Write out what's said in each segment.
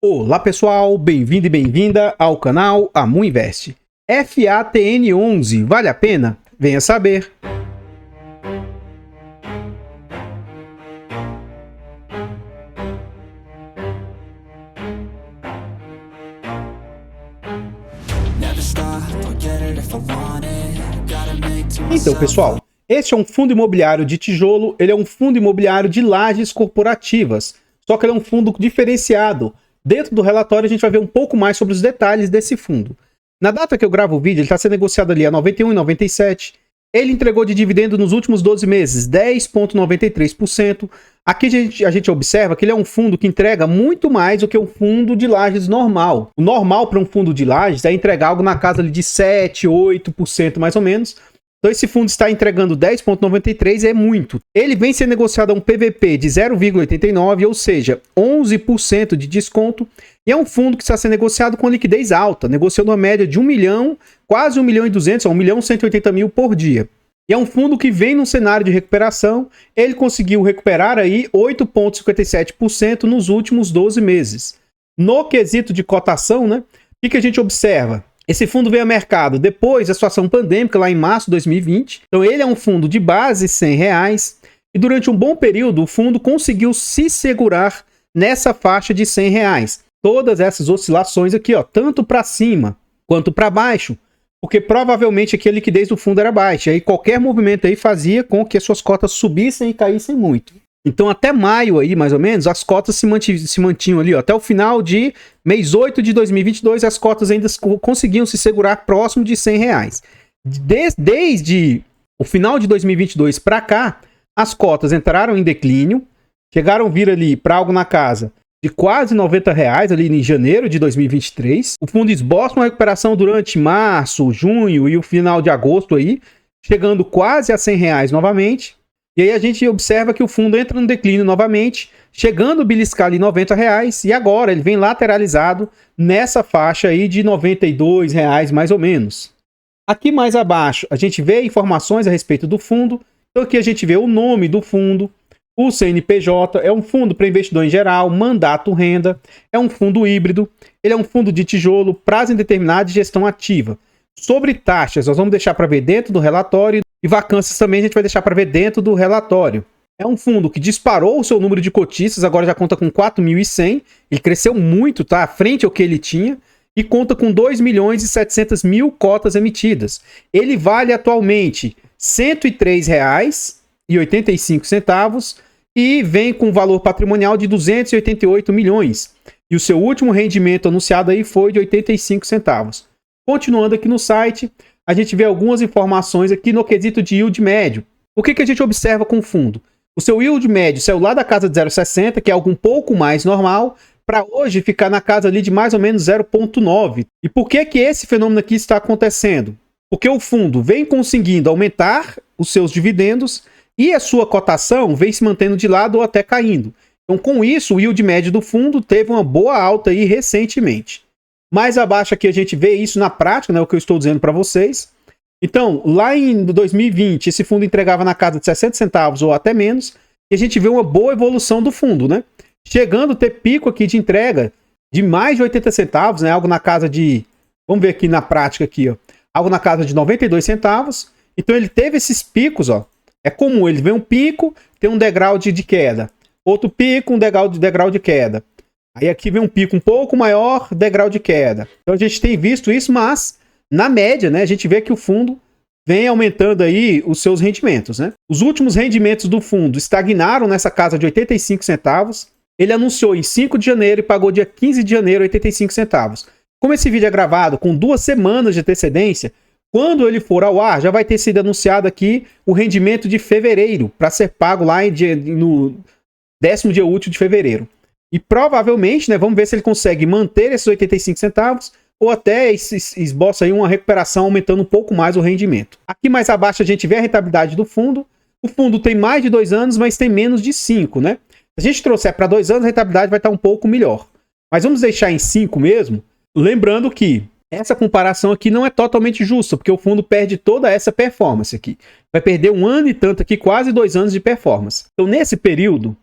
Olá pessoal, bem-vindo e bem-vinda ao canal Amu Invest. FATN11, vale a pena? Venha saber. Então pessoal, este é um fundo imobiliário de tijolo, ele é um fundo imobiliário de lajes corporativas, só que ele é um fundo diferenciado. Dentro do relatório a gente vai ver um pouco mais sobre os detalhes desse fundo. Na data que eu gravo o vídeo, ele está sendo negociado ali a R$ 91,97. Ele entregou de dividendo nos últimos 12 meses 10,93%. Aqui a gente observa que ele é um fundo que entrega muito mais do que um fundo de lajes normal. O normal para um fundo de lajes é entregar algo na casa ali de 7, 8% mais ou menos. Então esse fundo está entregando 10,93, é muito. Ele vem sendo negociado a um PVP de 0,89, ou seja, 11% de desconto. E é um fundo que está sendo negociado com liquidez alta, negociando uma média de 1 milhão, quase 1 milhão e 200, 1 milhão e 180 mil por dia. E é um fundo que vem num cenário de recuperação. Ele conseguiu recuperar aí 8,57% nos últimos 12 meses. No quesito de cotação, né? O que a gente observa? Esse fundo veio ao mercado depois da situação pandêmica, lá em março de 2020. Então ele é um fundo de base R$100. E durante um bom período, o fundo conseguiu se segurar nessa faixa de R$100. Todas essas oscilações aqui, ó, tanto para cima quanto para baixo, porque provavelmente aqui a liquidez do fundo era baixa. E aí qualquer movimento aí fazia com que as suas cotas subissem e caíssem muito. Então até maio aí, mais ou menos, as cotas se mantinham ali, ó, até o final de mês 8 de 2022, as cotas ainda conseguiam se segurar próximo de R$100. Desde o final de 2022 para cá, as cotas entraram em declínio, chegaram a vir ali para algo na casa de quase R$90 ali em janeiro de 2023. O fundo esboça uma recuperação durante março, junho e o final de agosto aí, chegando quase a R$100 novamente. E aí a gente observa que o fundo entra no declínio novamente, chegando a beliscar ali R$90, e agora ele vem lateralizado nessa faixa aí de R$92 mais ou menos. Aqui mais abaixo a gente vê informações a respeito do fundo. Então aqui a gente vê o nome do fundo, o CNPJ, é um fundo para investidor em geral, mandato renda, é um fundo híbrido, ele é um fundo de tijolo, prazo indeterminado e gestão ativa. Sobre taxas, nós vamos deixar para ver dentro do relatório. E vacâncias também a gente vai deixar para ver dentro do relatório. É um fundo que disparou o seu número de cotistas, agora já conta com 4.100. Ele cresceu muito, tá? À frente ao que ele tinha. E conta com 2.700.000 cotas emitidas. Ele vale atualmente R$ 103,85 e vem com valor patrimonial de 288 milhões. E o seu último rendimento anunciado aí foi de 85 centavos. Continuando aqui no site, a gente vê algumas informações aqui no quesito de yield médio. O que a gente observa com o fundo? O seu yield médio saiu lá da casa de 0,60, que é algo um pouco mais normal, para hoje ficar na casa ali de mais ou menos 0,9. E por que esse fenômeno aqui está acontecendo? Porque o fundo vem conseguindo aumentar os seus dividendos e a sua cotação vem se mantendo de lado ou até caindo. Então, com isso, o yield médio do fundo teve uma boa alta aí recentemente. Mais abaixo aqui a gente vê isso na prática, né, o que eu estou dizendo para vocês. Então, lá em 2020, esse fundo entregava na casa de 60 centavos ou até menos, e a gente vê uma boa evolução do fundo, né? Chegando a ter pico aqui de entrega de mais de 80 centavos, né? Algo na casa de, vamos ver aqui na prática aqui, ó, algo na casa de 92 centavos. Então ele teve esses picos, ó. É comum, ele vê um pico, tem um degrau de queda. Outro pico, um degrau de queda. Aí aqui vem um pico um pouco maior, degrau de queda. Então a gente tem visto isso, mas na média, né, a gente vê que o fundo vem aumentando aí os seus rendimentos, né? Os últimos rendimentos do fundo estagnaram nessa casa de 85 centavos. Ele anunciou em 5 de janeiro e pagou dia 15 de janeiro 85 centavos. Como esse vídeo é gravado com 2 semanas de antecedência, quando ele for ao ar, já vai ter sido anunciado aqui o rendimento de fevereiro, para ser pago lá no 10º dia útil de fevereiro. E provavelmente, né, vamos ver se ele consegue manter esses 85 centavos ou até esboça aí uma recuperação aumentando um pouco mais o rendimento. Aqui mais abaixo a gente vê a rentabilidade do fundo. O fundo tem mais de 2 anos, mas tem menos de 5, né? Se a gente trouxer para 2 anos, a rentabilidade vai estar um pouco melhor. Mas vamos deixar em 5 mesmo, lembrando que essa comparação aqui não é totalmente justa, porque o fundo perde toda essa performance aqui. Vai perder 1 ano e tanto aqui, quase 2 anos de performance. Então, nesse período,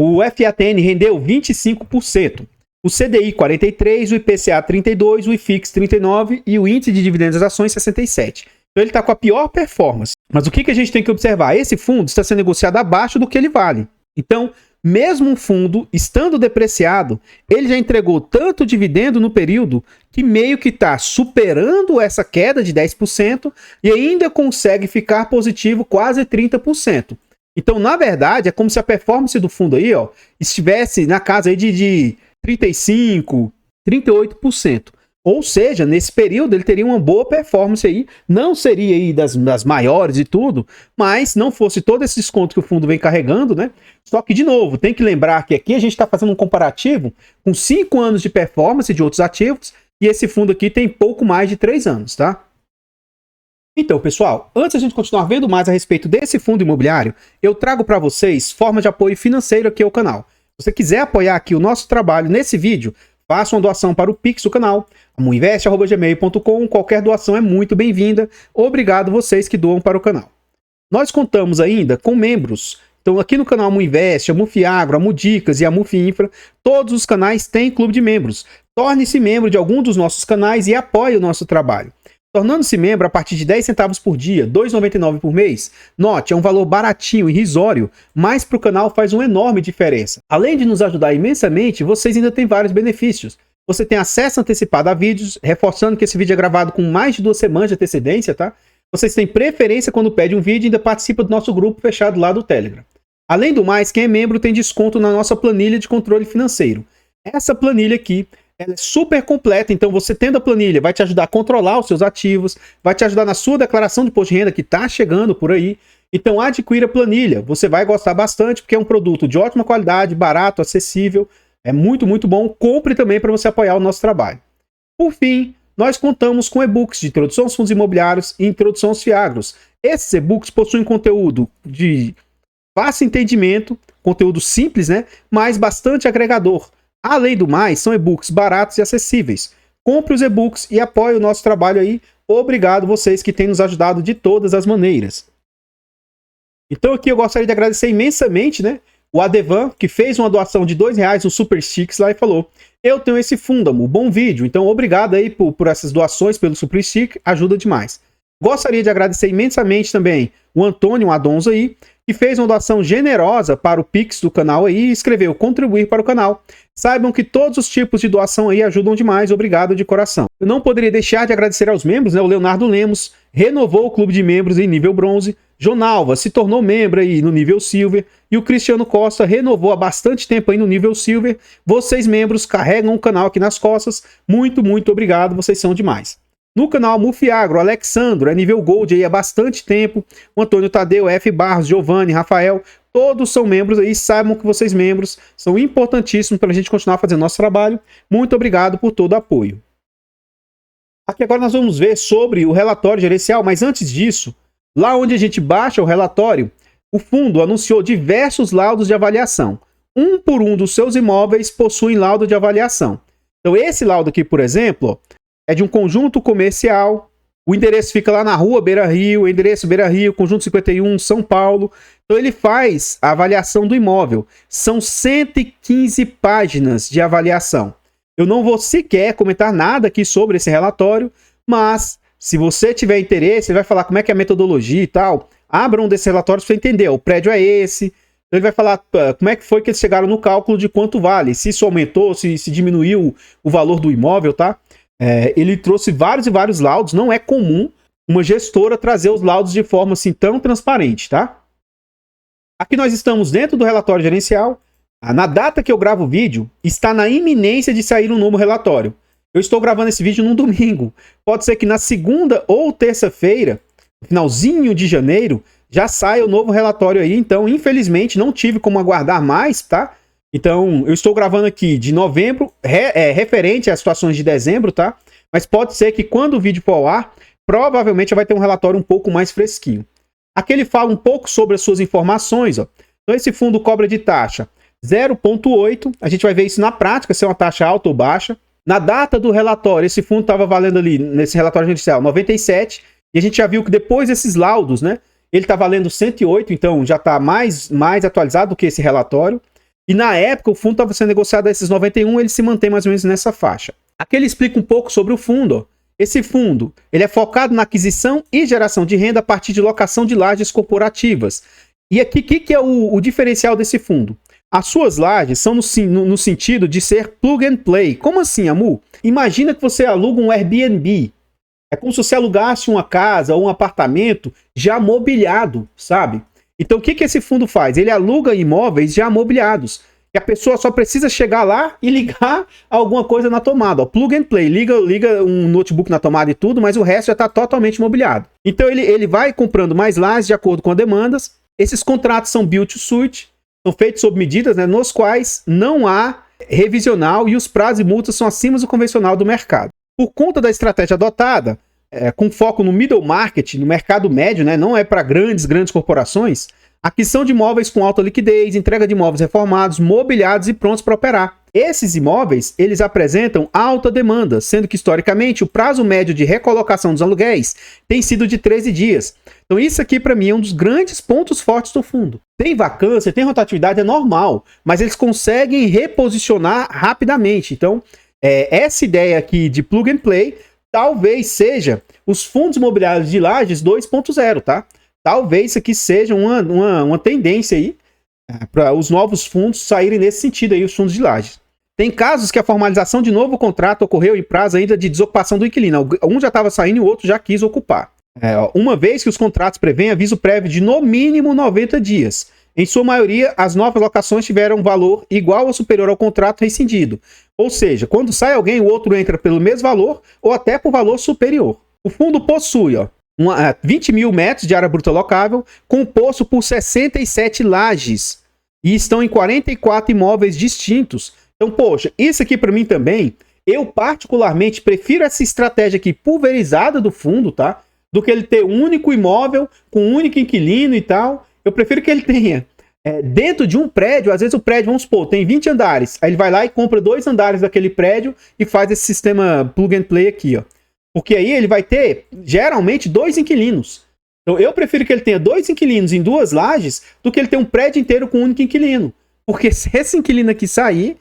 o FATN rendeu 25%. o CDI 43, o IPCA 32, o IFIX 39 e o índice de dividendos das ações 67. Então ele está com a pior performance. Mas o que a gente tem que observar? Esse fundo está sendo negociado abaixo do que ele vale. Então, mesmo um fundo estando depreciado, ele já entregou tanto dividendo no período que meio que está superando essa queda de 10% e ainda consegue ficar positivo quase 30%. Então, na verdade, é como se a performance do fundo aí, ó, estivesse na casa aí de 35%, 38%. Ou seja, nesse período ele teria uma boa performance aí, não seria aí das maiores e tudo, mas não fosse todo esse desconto que o fundo vem carregando, né? Só que, de novo, tem que lembrar que aqui a gente está fazendo um comparativo com 5 anos de performance de outros ativos e esse fundo aqui tem pouco mais de 3 anos, tá? Então, pessoal, antes de a gente continuar vendo mais a respeito desse fundo imobiliário, eu trago para vocês forma de apoio financeiro aqui ao canal. Se você quiser apoiar aqui o nosso trabalho nesse vídeo, faça uma doação para o Pix do canal, amuinvest@gmail.com. Qualquer doação é muito bem-vinda. Obrigado vocês que doam para o canal. Nós contamos ainda com membros. Então aqui no canal Amuinvest, Amufiagro, Amudicas e Amufinfra, todos os canais têm clube de membros. Torne-se membro de algum dos nossos canais e apoie o nosso trabalho. Tornando-se membro a partir de 10 centavos por dia, R$ 2,99 por mês, note, é um valor baratinho, irrisório, mas para o canal faz uma enorme diferença. Além de nos ajudar imensamente, vocês ainda têm vários benefícios. Você tem acesso antecipado a vídeos, reforçando que esse vídeo é gravado com mais de 2 semanas de antecedência, tá? Vocês têm preferência quando pede um vídeo e ainda participa do nosso grupo fechado lá do Telegram. Além do mais, quem é membro tem desconto na nossa planilha de controle financeiro. Essa planilha aqui, ela é super completa, então você tendo a planilha vai te ajudar a controlar os seus ativos, vai te ajudar na sua declaração de imposto de renda que está chegando por aí. Então adquira a planilha, você vai gostar bastante porque é um produto de ótima qualidade, barato, acessível, é muito, muito bom. Compre também para você apoiar o nosso trabalho. Por fim, nós contamos com e-books de introdução aos fundos imobiliários e introdução aos fiagros. Esses e-books possuem conteúdo de fácil entendimento, conteúdo simples, né? Mas bastante agregador. Além do mais, são e-books baratos e acessíveis. Compre os e-books e apoie o nosso trabalho aí. Obrigado vocês que têm nos ajudado de todas as maneiras. Então aqui eu gostaria de agradecer imensamente, né? O Adevan, que fez uma doação de R$2 no Super Sticks lá e falou: eu tenho esse fundo, bom vídeo. Então obrigado aí por essas doações pelo Super Stick, ajuda demais. Gostaria de agradecer imensamente também o Antônio Adonzo aí, que fez uma doação generosa para o Pix do canal aí e escreveu contribuir para o canal. Saibam que todos os tipos de doação aí ajudam demais, obrigado de coração. Eu não poderia deixar de agradecer aos membros, né? O Leonardo Lemos renovou o clube de membros em nível bronze, Jonalva se tornou membro aí no nível silver e o Cristiano Costa renovou há bastante tempo aí no nível silver. Vocês membros carregam o canal aqui nas costas, muito, muito obrigado, vocês são demais. No canal Mufiagro, Alexandro é nível Gold aí há bastante tempo. O Antônio Tadeu, F. Barros, Giovanni, Rafael, todos são membros aí. Saibam que vocês membros são importantíssimos para a gente continuar fazendo nosso trabalho. Muito obrigado por todo o apoio. Aqui agora nós vamos ver sobre o relatório gerencial, mas antes disso, lá onde a gente baixa o relatório, o fundo anunciou diversos laudos de avaliação. Um por um dos seus imóveis possuem laudo de avaliação. Então esse laudo aqui, por exemplo, ó, é de um conjunto comercial, o endereço fica lá na rua Beira Rio, endereço Beira Rio, conjunto 51, São Paulo. Então ele faz a avaliação do imóvel. São 115 páginas de avaliação. Eu não vou sequer comentar nada aqui sobre esse relatório, mas se você tiver interesse, ele vai falar como é que é a metodologia e tal. Abra um desses relatórios para você entender. O prédio é esse. Então ele vai falar como é que foi que eles chegaram no cálculo de quanto vale. Se isso aumentou, se diminuiu o valor do imóvel, tá? Ele trouxe vários e vários laudos. Não é comum uma gestora trazer os laudos de forma assim tão transparente, tá? Aqui nós estamos dentro do relatório gerencial. Na data que eu gravo o vídeo, está na iminência de sair um novo relatório. Eu estou gravando esse vídeo num domingo. Pode ser que na segunda ou terça-feira, finalzinho de janeiro, já saia o novo relatório aí. Então, infelizmente, não tive como aguardar mais, tá? Então, eu estou gravando aqui de novembro, referente às situações de dezembro, tá? Mas pode ser que quando o vídeo for ao ar, provavelmente vai ter um relatório um pouco mais fresquinho. Aqui ele fala um pouco sobre as suas informações, ó. Então, esse fundo cobra de taxa 0,8. A gente vai ver isso na prática, se é uma taxa alta ou baixa. Na data do relatório, esse fundo estava valendo ali, nesse relatório gerencial, 97. E a gente já viu que depois desses laudos, né? Ele está valendo 108, então já está mais atualizado do que esse relatório. E na época o fundo estava sendo negociado a esses 91, ele se mantém mais ou menos nessa faixa. Aqui ele explica um pouco sobre o fundo, ó. Esse fundo, ele é focado na aquisição e geração de renda a partir de locação de lajes corporativas. E aqui, o que é o diferencial desse fundo? As suas lajes são no sentido de ser plug and play. Como assim, Amu? Imagina que você aluga um Airbnb. É como se você alugasse uma casa ou um apartamento já mobiliado, sabe? Então, o que esse fundo faz? Ele aluga imóveis já mobiliados. E a pessoa só precisa chegar lá e ligar alguma coisa na tomada. Ó, plug and play. Liga um notebook na tomada e tudo, mas o resto já está totalmente mobiliado. Então, ele vai comprando mais lajes de acordo com as demandas. Esses contratos são built to suit. São feitos sob medidas, né, nos quais não há revisional e os prazos e multas são acima do convencional do mercado. Por conta da estratégia adotada, com foco no middle market, no mercado médio, né, não é para grandes corporações, aquisição de imóveis com alta liquidez, entrega de imóveis reformados, mobiliados e prontos para operar. Esses imóveis, eles apresentam alta demanda, sendo que historicamente o prazo médio de recolocação dos aluguéis tem sido de 13 dias. Então isso aqui para mim é um dos grandes pontos fortes do fundo. Tem vacância, tem rotatividade, é normal, mas eles conseguem reposicionar rapidamente. Então essa ideia aqui de plug and play talvez seja os fundos imobiliários de lajes 2.0, tá? Talvez isso aqui seja uma tendência aí para os novos fundos saírem nesse sentido aí, os fundos de lajes. Tem casos que a formalização de novo contrato ocorreu em prazo ainda de desocupação do inquilino. Um já estava saindo e o outro já quis ocupar. Uma vez que os contratos prevêem aviso prévio de no mínimo 90 dias. Em sua maioria, as novas locações tiveram valor igual ou superior ao contrato rescindido. Ou seja, quando sai alguém, o outro entra pelo mesmo valor ou até por valor superior. O fundo possui 20 mil metros de área bruta locável, composto por 67 lajes. E estão em 44 imóveis distintos. Então, poxa, isso aqui para mim também, eu particularmente prefiro essa estratégia aqui pulverizada do fundo, tá? Do que ele ter um único imóvel, com um único inquilino e tal. Eu prefiro que ele tenha dentro de um prédio, às vezes o prédio, vamos supor, tem 20 andares. Aí ele vai lá e compra 2 andares daquele prédio e faz esse sistema plug and play aqui, ó. Porque aí ele vai ter, geralmente, 2 inquilinos. Então eu prefiro que ele tenha 2 inquilinos em 2 lajes do que ele ter um prédio inteiro com um único inquilino. Porque se esse inquilino aqui sair,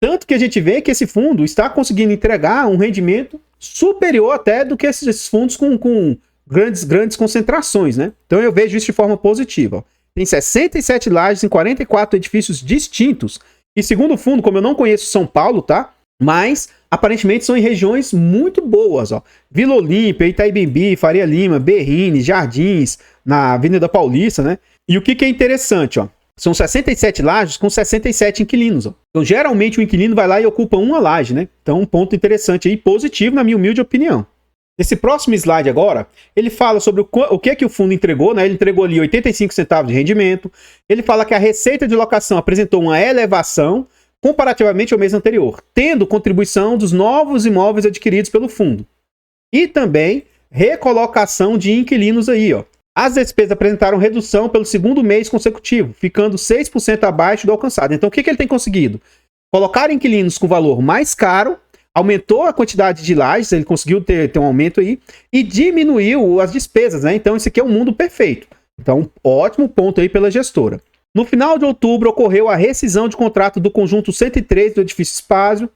tanto que a gente vê que esse fundo está conseguindo entregar um rendimento superior até do que esses fundos com grandes concentrações, né? Então eu vejo isso de forma positiva. Tem 67 lajes em 44 edifícios distintos. E segundo o fundo, como eu não conheço São Paulo, tá? Mas aparentemente são em regiões muito boas, ó. Vila Olímpia, Itaibimbi, Faria Lima, Berrini, Jardins, na Avenida Paulista, né? E o que é interessante, ó. São 67 lajes com 67 inquilinos, ó. Então geralmente o inquilino vai lá e ocupa uma laje, né? Então um ponto interessante aí, positivo na minha humilde opinião. Esse próximo slide agora, ele fala sobre o que o fundo entregou, né? Ele entregou ali 85 centavos de rendimento. Ele fala que a receita de locação apresentou uma elevação comparativamente ao mês anterior, tendo contribuição dos novos imóveis adquiridos pelo fundo. E também recolocação de inquilinos aí, ó. As despesas apresentaram redução pelo segundo mês consecutivo, ficando 6% abaixo do alcançado. Então o que ele tem conseguido? Colocar inquilinos com valor mais caro, aumentou a quantidade de lajes, ele conseguiu ter um aumento aí, e diminuiu as despesas, né? Então isso aqui é um mundo perfeito. Então, ótimo ponto aí pela gestora. No final de outubro, ocorreu a rescisão de contrato do conjunto 103 do edifício Espásio,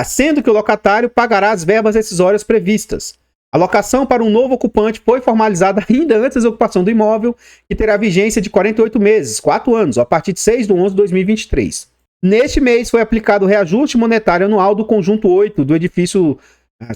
sendo que o locatário pagará as verbas rescisórias previstas. A locação para um novo ocupante foi formalizada ainda antes da ocupação do imóvel e terá vigência de 48 meses, 4 anos, a partir de 6/11/2023. Neste mês foi aplicado o reajuste monetário anual do conjunto 8 do edifício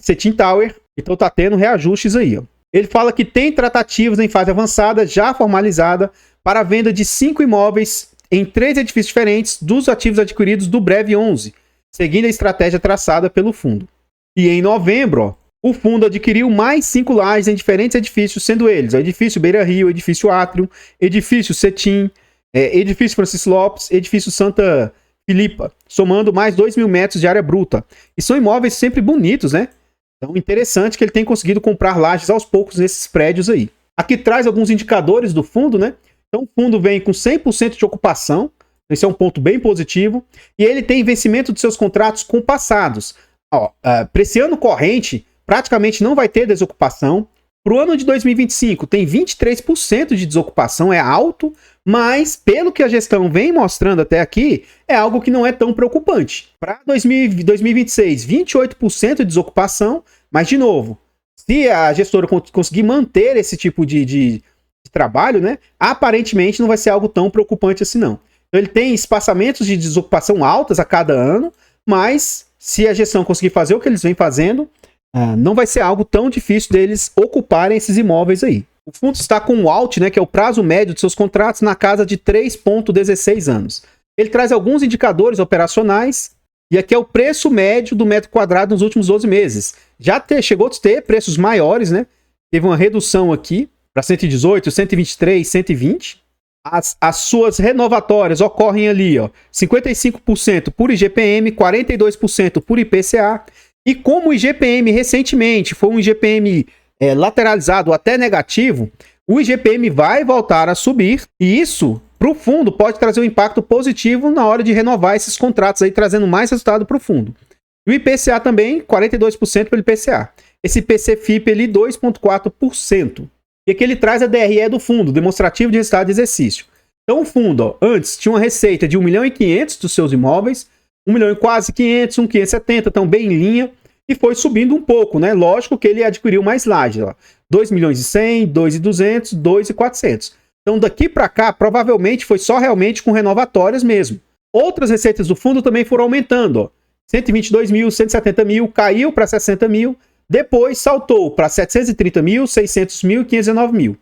Cetim Tower, então está tendo reajustes aí, ó. Ele fala que tem tratativas em fase avançada, já formalizada, para a venda de 5 imóveis em 3 edifícios diferentes dos ativos adquiridos do Breve 11, seguindo a estratégia traçada pelo fundo. E em novembro, ó, o fundo adquiriu mais 5 lajes em diferentes edifícios, sendo eles o edifício Beira Rio, edifício Átrio, edifício Cetim, edifício Francisco Lopes, edifício Santa Filipa, somando mais 2 mil metros de área bruta. E são imóveis sempre bonitos, né? Então, interessante que ele tem conseguido comprar lajes aos poucos nesses prédios aí. Aqui traz alguns indicadores do fundo, né? Então, o fundo vem com 100% de ocupação. Esse é um ponto bem positivo. E ele tem vencimento de seus contratos compassados. Para esse ano corrente, praticamente não vai ter desocupação. Para o ano de 2025, tem 23% de desocupação, é alto, mas pelo que a gestão vem mostrando até aqui, é algo que não é tão preocupante. Para 2026, 28% de desocupação, mas de novo, se a gestora conseguir manter esse tipo de trabalho, né, aparentemente não vai ser algo tão preocupante assim não. Então ele tem espaçamentos de desocupação altas a cada ano, mas se a gestão conseguir fazer o que eles vêm fazendo, não vai ser algo tão difícil deles ocuparem esses imóveis aí. O fundo está com o ALT, né, que é o prazo médio de seus contratos, na casa de 3,16 anos. Ele traz alguns indicadores operacionais, e aqui é o preço médio do metro quadrado nos últimos 12 meses. Já chegou a ter preços maiores, né? Teve uma redução aqui para 118, 123, 120. As suas renovatórias ocorrem ali, ó, 55% por IGPM, 42% por IPCA. E como o IGPM recentemente foi um IGPM lateralizado até negativo, o IGPM vai voltar a subir, e isso para o fundo pode trazer um impacto positivo na hora de renovar esses contratos aí, trazendo mais resultado para o fundo. E o IPCA também, 42% pelo IPCA. Esse IPC-FIP ali, 2,4%. E aqui ele traz a DRE do fundo, demonstrativo de resultado de exercício. Então o fundo, ó, antes tinha uma receita de 1.500.000 dos seus imóveis, 1 milhão e quase 500, 1.570, então bem em linha, e foi subindo um pouco, né? Lógico que ele adquiriu mais lajes, ó. 2.100.000, 2.200, 2.400. Então daqui para cá, provavelmente foi só realmente com renovatórias mesmo. Outras receitas do fundo também foram aumentando, ó. 122.000, 170.000, caiu para 60.000, depois saltou para 730.000, 600.000 e 519.000.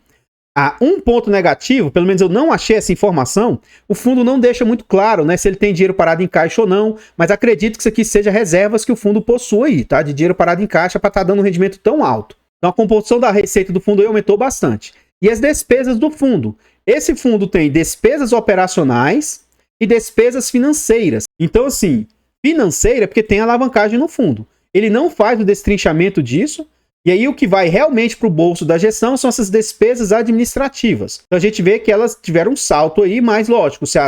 Um ponto negativo, pelo menos eu não achei essa informação, o fundo não deixa muito claro, né, se ele tem dinheiro parado em caixa ou não, mas acredito que isso aqui seja reservas que o fundo possui, tá, de dinheiro parado em caixa para estar dando um rendimento tão alto. Então a composição da receita do fundo aí aumentou bastante. E as despesas do fundo? Esse fundo tem despesas operacionais e despesas financeiras. Então assim, financeira é porque tem alavancagem no fundo. Ele não faz o destrinchamento disso, e aí o que vai realmente para o bolso da gestão são essas despesas administrativas. Então a gente vê que elas tiveram um salto aí, mas lógico, se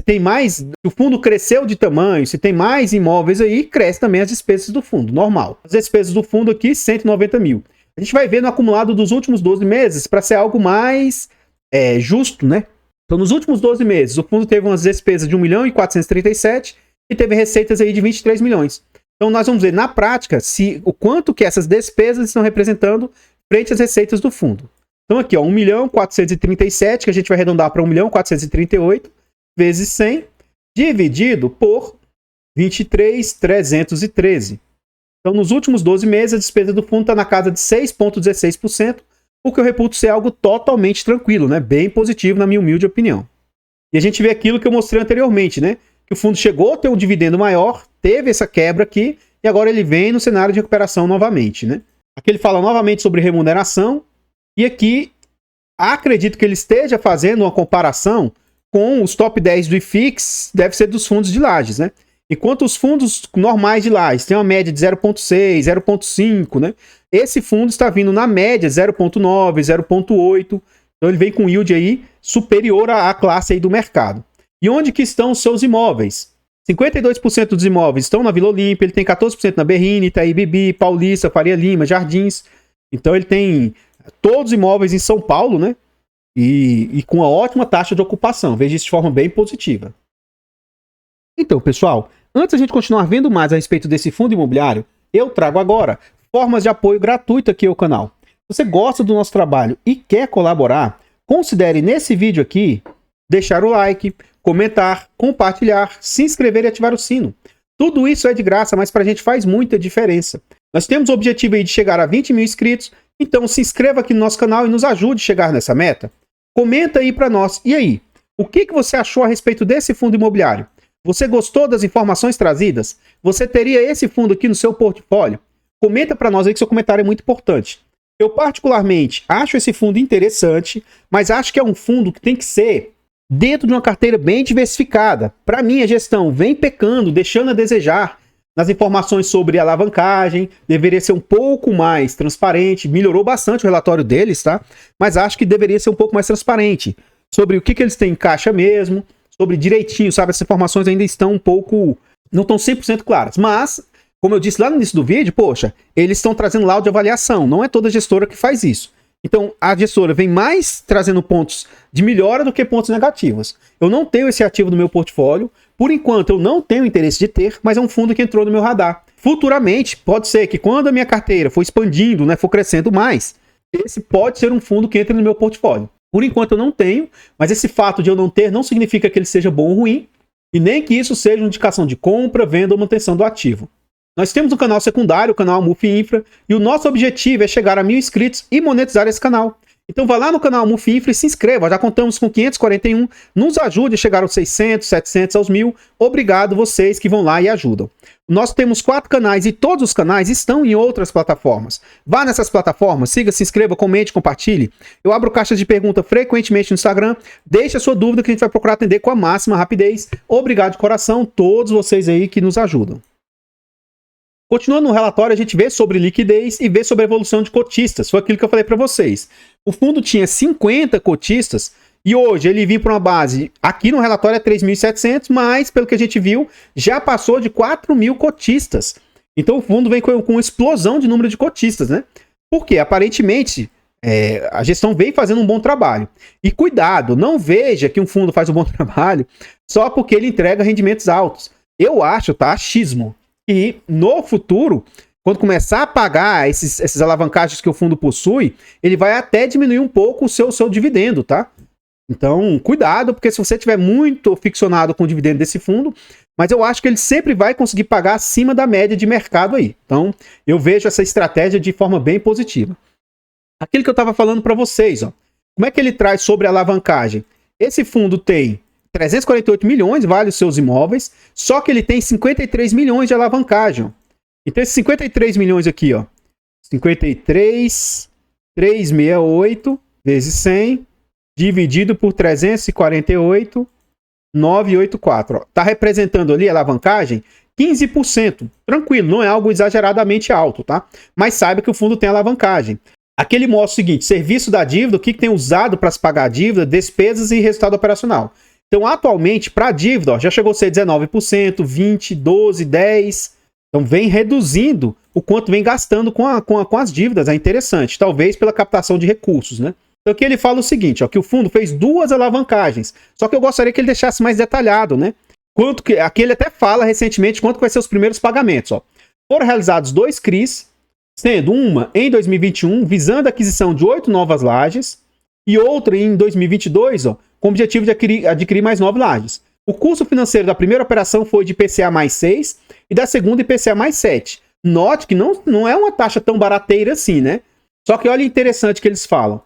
tem mais, se o fundo cresceu de tamanho, se tem mais imóveis aí, cresce também as despesas do fundo, normal. As despesas do fundo aqui, 190.000. A gente vai ver no acumulado dos últimos 12 meses para ser algo mais justo, né? Então nos últimos 12 meses o fundo teve umas despesas de 1.437.000 e teve receitas aí de 23 milhões. Então nós vamos ver na prática o quanto que essas despesas estão representando frente às receitas do fundo. Então aqui, ó, 1.437.000, que a gente vai arredondar para 1.438.000, vezes 100, dividido por 23.313. Então nos últimos 12 meses a despesa do fundo está na casa de 6,16%, o que eu reputo ser algo totalmente tranquilo, né? Bem positivo na minha humilde opinião. E a gente vê aquilo que eu mostrei anteriormente, né? Que o fundo chegou a ter um dividendo maior, teve essa quebra aqui, e agora ele vem no cenário de recuperação novamente, né? Aqui ele fala novamente sobre remuneração, e aqui acredito que ele esteja fazendo uma comparação com os top 10 do IFIX, deve ser dos fundos de lajes, né? Enquanto os fundos normais de lajes têm uma média de 0,6, 0,5, né? Esse fundo está vindo na média 0,9, 0,8, então ele vem com yield aí superior à classe aí do mercado. E onde que estão os seus imóveis? 52% dos imóveis estão na Vila Olímpia, ele tem 14% na Berrini, Itaí Bibi, Paulista, Faria Lima, Jardins. Então ele tem todos os imóveis em São Paulo, né? E com uma ótima taxa de ocupação. Veja isso de forma bem positiva. Então, pessoal, antes a gente continuar vendo mais a respeito desse fundo imobiliário, eu trago agora formas de apoio gratuito aqui ao canal. Se você gosta do nosso trabalho e quer colaborar, considere nesse vídeo aqui deixar o like, comentar, compartilhar, se inscrever e ativar o sino. Tudo isso é de graça, mas pra gente faz muita diferença. Nós temos o objetivo aí de chegar a 20 mil inscritos, então se inscreva aqui no nosso canal e nos ajude a chegar nessa meta. Comenta aí pra nós. E aí, o que você achou a respeito desse fundo imobiliário? Você gostou das informações trazidas? Você teria esse fundo aqui no seu portfólio? Comenta pra nós aí que seu comentário é muito importante. Eu particularmente acho esse fundo interessante, mas acho que é um fundo que tem que ser dentro de uma carteira bem diversificada. Para mim, a gestão vem pecando, deixando a desejar nas informações sobre alavancagem, deveria ser um pouco mais transparente, melhorou bastante o relatório deles, tá? Mas acho que deveria ser um pouco mais transparente sobre o que eles têm em caixa mesmo, sobre direitinho, sabe? Essas informações ainda estão um pouco, não estão 100% claras, mas Como eu disse lá no início do vídeo, poxa, eles estão trazendo laudo de avaliação. Não é toda gestora que faz isso. Então, a gestora vem mais trazendo pontos de melhora do que pontos negativos. Eu não tenho esse ativo no meu portfólio. Por enquanto, eu não tenho interesse de ter, mas é um fundo que entrou no meu radar. Futuramente, pode ser que quando a minha carteira for expandindo, né, for crescendo mais, esse pode ser um fundo que entre no meu portfólio. Por enquanto, eu não tenho, mas esse fato de eu não ter não significa que ele seja bom ou ruim, e nem que isso seja uma indicação de compra, venda ou manutenção do ativo. Nós temos um canal secundário, o canal Muf Infra, e o nosso objetivo é chegar a 1000 inscritos e monetizar esse canal. Então vá lá no canal Muf Infra e se inscreva, já contamos com 541, nos ajude a chegar aos 600, 700, aos 1000. Obrigado vocês que vão lá e ajudam. Nós temos 4 canais e todos os canais estão em outras plataformas. Vá nessas plataformas, siga, se inscreva, comente, compartilhe. Eu abro caixas de pergunta frequentemente no Instagram. Deixe a sua dúvida que a gente vai procurar atender com a máxima rapidez. Obrigado de coração, todos vocês aí que nos ajudam. Continuando no relatório, a gente vê sobre liquidez e vê sobre a evolução de cotistas. Foi aquilo que eu falei para vocês. O fundo tinha 50 cotistas e hoje ele vinha para uma base, aqui no relatório é 3.700, mas pelo que a gente viu, já passou de 4.000 cotistas. Então o fundo vem com uma explosão de número de cotistas, né? Porque aparentemente a gestão vem fazendo um bom trabalho. E cuidado, não veja que um fundo faz um bom trabalho só porque ele entrega rendimentos altos. Eu acho, tá? Achismo. E no futuro, quando começar a pagar esses alavancagens que o fundo possui, ele vai até diminuir um pouco o seu dividendo, tá? Então, cuidado, porque se você estiver muito ficcionado com o dividendo desse fundo, mas eu acho que ele sempre vai conseguir pagar acima da média de mercado aí. Então, eu vejo essa estratégia de forma bem positiva. Aquilo que eu estava falando para vocês, ó. Como é que ele traz sobre a alavancagem? Esse fundo tem 348 milhões, vale os seus imóveis, só que ele tem 53 milhões de alavancagem. Então, esses 53 milhões aqui, ó, 53, 368 vezes 100, dividido por 348, 984. Ó. Tá representando ali a alavancagem 15%. Tranquilo, não é algo exageradamente alto, tá? Mas saiba que o fundo tem alavancagem. Aqui ele mostra o seguinte, serviço da dívida, o que tem usado para se pagar a dívida, despesas e resultado operacional. Então, atualmente, para a dívida, ó, já chegou a ser 19%, 20%, 12%, 10%. Então, vem reduzindo o quanto vem gastando com as dívidas. É interessante, talvez pela captação de recursos, né? Então, aqui ele fala o seguinte, ó, que o fundo fez 2 alavancagens. Só que eu gostaria que ele deixasse mais detalhado, né? Aqui ele até fala recentemente quanto vai ser os primeiros pagamentos. Ó. Foram realizados 2 CRIs, sendo uma em 2021, visando a aquisição de 8 novas lajes, e outra em 2022, ó, com o objetivo de adquirir mais 9 lajes. O custo financeiro da primeira operação foi de IPCA mais 6 e da segunda IPCA mais 7. Note que não é uma taxa tão barateira assim, né? Só que olha interessante que eles falam.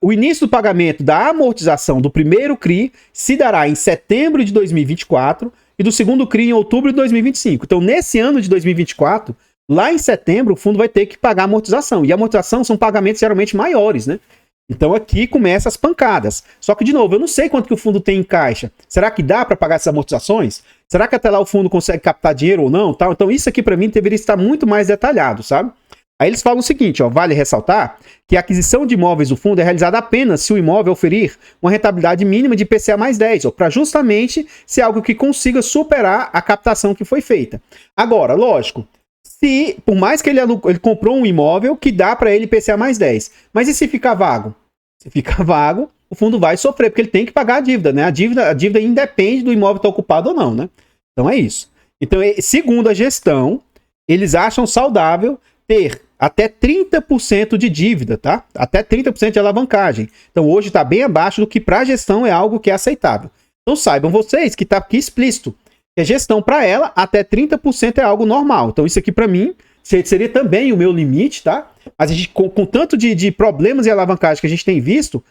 O início do pagamento da amortização do primeiro CRI se dará em setembro de 2024 e do segundo CRI em outubro de 2025. Então, nesse ano de 2024, lá em setembro, o fundo vai ter que pagar a amortização. E a amortização são pagamentos geralmente maiores, né? Então aqui começam as pancadas. Só que, de novo, eu não sei quanto que o fundo tem em caixa. Será que dá para pagar essas amortizações? Será que até lá o fundo consegue captar dinheiro ou não? Tal? Então isso aqui para mim deveria estar muito mais detalhado, sabe? Aí eles falam o seguinte, ó, vale ressaltar que a aquisição de imóveis do fundo é realizada apenas se o imóvel oferir uma rentabilidade mínima de IPCA mais 10, para justamente ser algo que consiga superar a captação que foi feita. Agora, lógico, se, por mais que ele comprou um imóvel que dá para ele IPCA mais 10, mas e se ficar vago? Se ficar vago, o fundo vai sofrer, porque ele tem que pagar a dívida, né? A dívida independe do imóvel estar ocupado ou não, né? Então é isso. Então, segundo a gestão, eles acham saudável ter até 30% de dívida, tá? Até 30% de alavancagem. Então hoje está bem abaixo do que para a gestão é algo que é aceitável. Então saibam vocês que está aqui explícito. Que a gestão para ela até 30% é algo normal. Então isso aqui para mim seria também o meu limite, tá? Mas a gente, com tanto de problemas e alavancagem que a gente tem visto,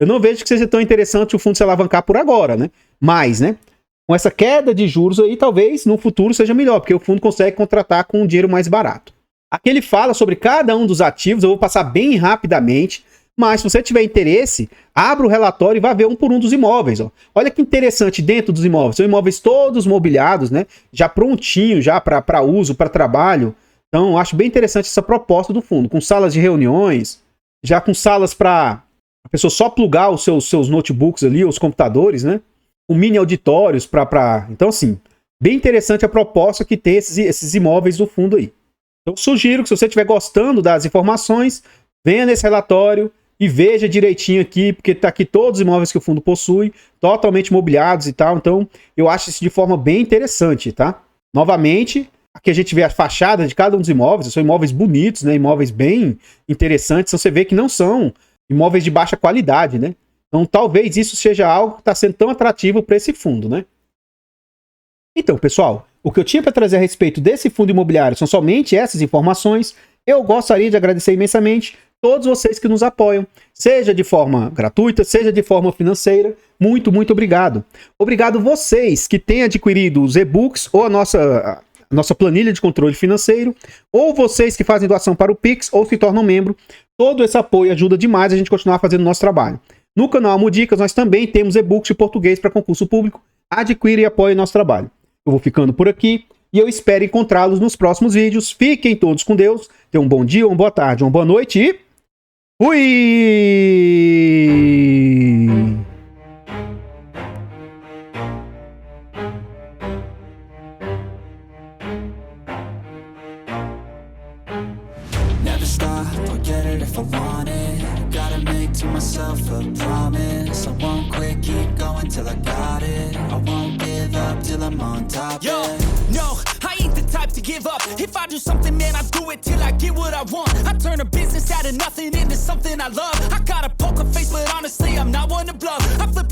eu não vejo que seja tão interessante o fundo se alavancar por agora, né? Mas, né? Com essa queda de juros aí, talvez no futuro seja melhor, porque o fundo consegue contratar com um dinheiro mais barato. Aqui ele fala sobre cada um dos ativos, eu vou passar bem rapidamente, mas se você tiver interesse, abra o relatório e vá ver um por um dos imóveis. Ó. Olha que interessante dentro dos imóveis, são imóveis todos mobiliados, né? Já prontinhos, já para uso, para trabalho. Então, eu acho bem interessante essa proposta do fundo, com salas de reuniões, já com salas para a pessoa só plugar os seus notebooks ali, os computadores, né? Com mini auditórios para... Então, assim, bem interessante a proposta que tem esses imóveis do fundo aí. Então sugiro que, se você estiver gostando das informações, venha nesse relatório e veja direitinho aqui, porque tá aqui todos os imóveis que o fundo possui, totalmente mobiliados e tal. Então eu acho isso de forma bem interessante, tá? Novamente, aqui a gente vê a fachada de cada um dos imóveis, são imóveis bonitos, né? Imóveis bem interessantes. Então você vê que não são imóveis de baixa qualidade, né? Então talvez isso seja algo que está sendo tão atrativo para esse fundo, né? Então, pessoal, o que eu tinha para trazer a respeito desse fundo imobiliário são somente essas informações. Eu gostaria de agradecer imensamente todos vocês que nos apoiam, seja de forma gratuita, seja de forma financeira. Muito, muito obrigado. Obrigado vocês que têm adquirido os e-books ou a nossa planilha de controle financeiro, ou vocês que fazem doação para o Pix ou se tornam membro. Todo esse apoio ajuda demais a gente continuar fazendo o nosso trabalho. No canal Amo Dicas, nós também temos e-books de português para concurso público. Adquire e apoie nosso trabalho. Eu vou ficando por aqui e eu espero encontrá-los nos próximos vídeos. Fiquem todos com Deus. Tenham um bom dia, uma boa tarde, uma boa noite e... fui! Never stop, I'll get it if I want it. Gotta make to myself a promise. I won't quit, keep going till I got it. I won't give up till I'm on top. Yo, no, I ain't the type to give up. If I do something, man, I do it till I get what I want. I turn a business out of nothing into something I love. I got a poker face, but honestly, I'm not one to bluff. I flip